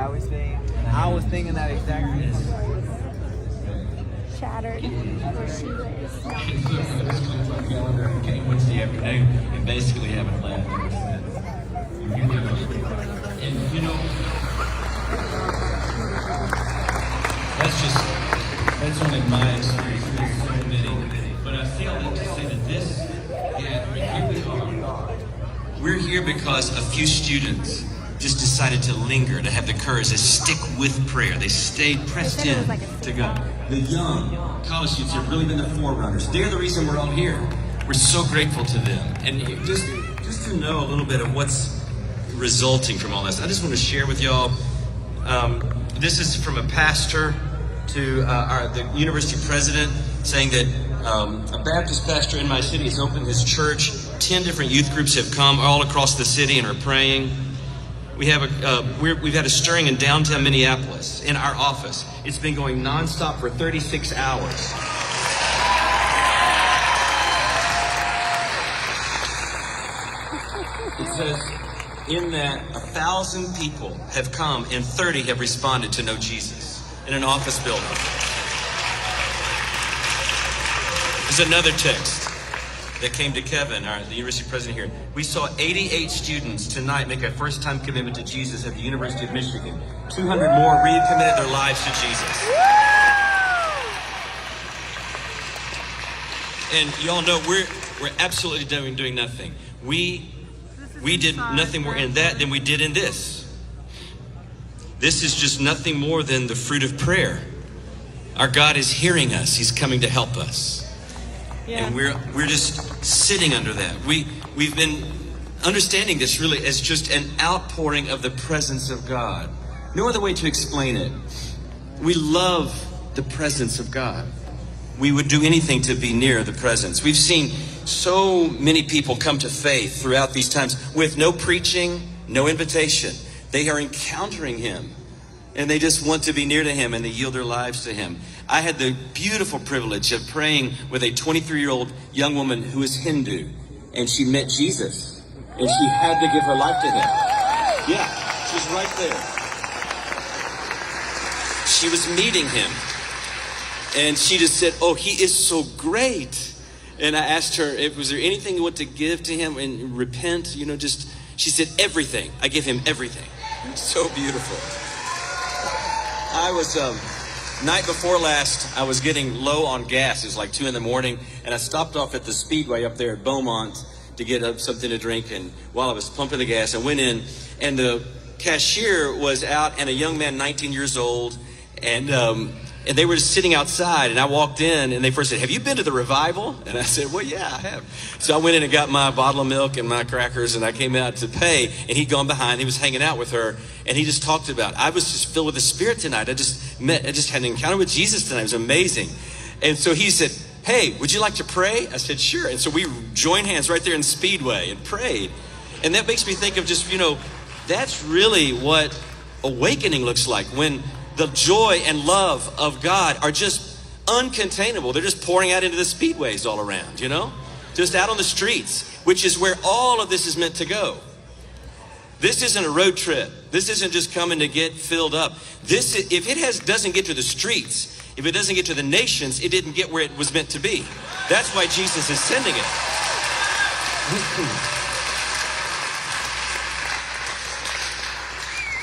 I was thinking. I was thinking that exact thing. Shattered where she lives. Okay, what's the everyday? And basically haven't laughed ever since. And you know, that's only my experience. There's so many. But I say all that to say that this gathering, here we are. We're here because a few students just decided to linger, to have the courage to stick with prayer. They stayed pressed in to God. The young college students have really been the forerunners. They're the reason we're all here. We're so grateful to them. And just to know a little bit of what's resulting from all this, I just want to share with y'all. This is from a pastor to the university president, saying that a Baptist pastor in my city has opened his church. 10 different youth groups have come all across the city and are praying. We have we've had a stirring in downtown Minneapolis in our office. It's been going nonstop for 36 hours. It says in that 1,000 people have come and 30 have responded to know Jesus in an office building. There's another text that came to Kevin, the university president here. We saw 88 students tonight make a first-time commitment to Jesus at the University of Michigan. 200 more recommitted their lives to Jesus. And y'all know we're absolutely doing nothing. We did nothing more in that than we did in this. This is just nothing more than the fruit of prayer. Our God is hearing us. He's coming to help us. Yeah. And we're just sitting under that. We've been understanding this really as just an outpouring of the presence of God. No other way to explain it. We love the presence of God. We would do anything to be near the presence. We've seen so many people come to faith throughout these times with no preaching, no invitation. They are encountering Him, and they just want to be near to Him, and they yield their lives to Him. I had the beautiful privilege of praying with a 23-year-old young woman who is Hindu, and she met Jesus, and she had to give her life to Him. Yeah, she's right there. She was meeting Him, and she just said, "Oh, He is so great." And I asked her, was there anything you want to give to Him and repent? She said, everything. I give Him everything. So beautiful. I was, night before last, I was getting low on gas. It was like 2 a.m, and I stopped off at the Speedway up there at Beaumont to get something to drink. And while I was pumping the gas, I went in, and the cashier was out, and a young man, 19 years old, and they were just sitting outside, and I walked in, and they first said, "Have you been to the revival?" And I said, "Well, yeah, I have." So I went in and got my bottle of milk and my crackers, and I came out to pay, and he'd gone behind. He was hanging out with her, and he just talked about, I was just filled with the Spirit tonight. I just had an encounter with Jesus tonight. It was amazing. And so he said, "Hey, would you like to pray?" I said, "Sure." And so we joined hands right there in Speedway and prayed. And that makes me think of just, that's really what awakening looks like, when the joy and love of God are just uncontainable. They're just pouring out into the speedways all around, just out on the streets, which is where all of this is meant to go. This isn't a road trip. This isn't just coming to get filled up. If it doesn't get to the streets, if it doesn't get to the nations, it didn't get where it was meant to be. That's why Jesus is sending it.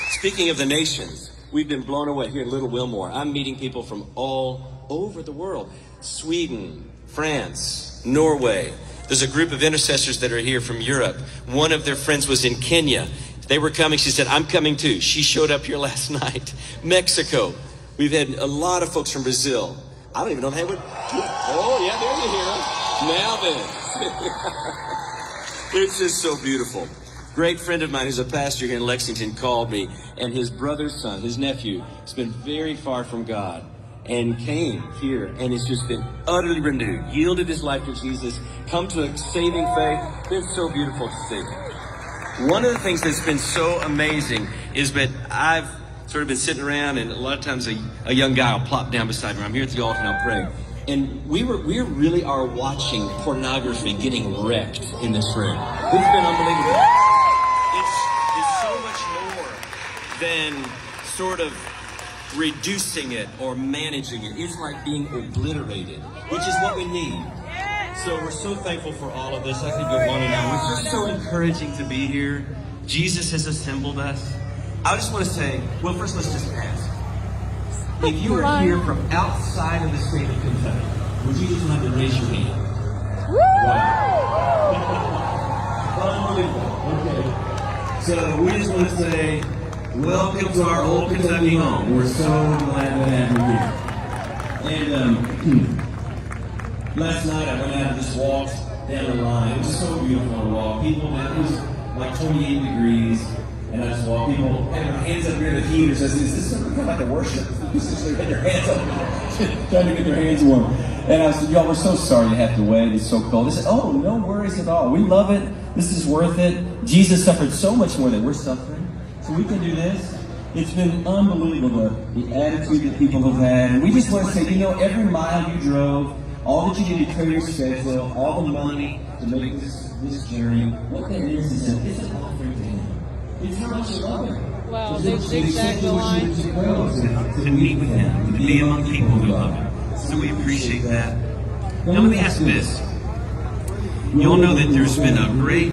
Speaking of the nations, we've been blown away here in Little Wilmore. I'm meeting people from all over the world. Sweden, France, Norway. There's a group of intercessors that are here from Europe. One of their friends was in Kenya. They were coming. She said, "I'm coming too." She showed up here last night. Mexico. We've had a lot of folks from Brazil. I don't even know if they would. Oh, yeah, there you hear them. Now then. It's just so beautiful. Great friend of mine who's a pastor here in Lexington called me, and his brother's son, his nephew, has been very far from God and came here and has just been utterly renewed, yielded his life to Jesus, come to a saving faith. It's so beautiful to see. One of the things that's been so amazing is that I've sort of been sitting around, and a lot of times a young guy will plop down beside me. I'm here at the altar and I'll pray. And we really are watching pornography getting wrecked in this room. It's been unbelievable. It's so much more than sort of reducing it or managing it. It's like being obliterated, which is what we need. So we're so thankful for all of this. I could go on and on. It's just so encouraging to be here. Jesus has assembled us. I just want to say, well, first let's just ask. If you are here from outside of the state of Kentucky, would you just like to raise your hand? Wow. Unbelievable. Okay. So we just want to say, welcome to our old Kentucky home. We're so glad to have you here. And last night I went out and just walked down the line. It was so beautiful to walk. People, it was like 28 degrees. And I just walked. People had their hands up near the heaters. I said, is this something kind of like a worship? They had their hands up, trying to get their hands warm. And I said, y'all, we're so sorry you have to wait. It's so cold. They said, oh, no worries at all. We love it. This is worth it. Jesus suffered so much more than we're suffering. So we can do this. It's been unbelievable, the attitude that people have had. And we just want to say, you know, every mile you drove, all that you did to clear your schedule, all the money to make this journey, what that is an offering to Him. It's how much you love Him. Wow, they zigzagged the line. To meet with Him, to be among people who love Him. So we appreciate that. Now let me ask this. You all know that there's been a great